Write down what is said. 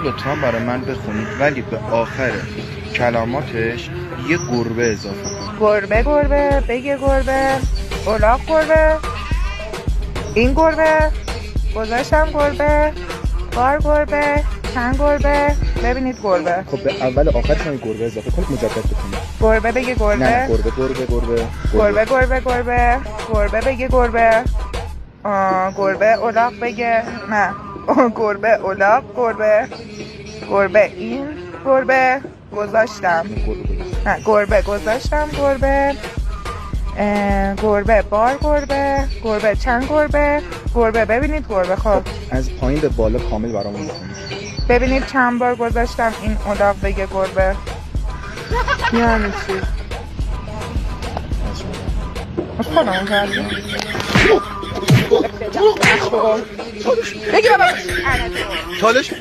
لطفا برای من بخونید ولی به آخر کلماتش یه گربه اضافه کنید. گربه گربه، بگه گربه، الاغ گربه، این گربه، گذاشتم گربه، بار گربه، چند گربه، ببینید گربه. خب به اول آخرش هم گربه اضافه کنید، مجدد بکنید. گربه بگه گربه. نه گربه گربه گربه گربه گربه گربه، گربه بگه گربه، گربه الاغ بگه، نه گربه الاغ گربه، گربه این گربه، گذاشتم، نه گربه گذاشتم گربه، گربه بار گربه، گربه چند گربه، گربه ببینید گربه. خب از پایین به بالا کامل برامون بخونید. ببینید چند بار گذاشتم این الاغ بگه گربه. یعنی چی؟ از خودمون کردیم. بگی بابا چالش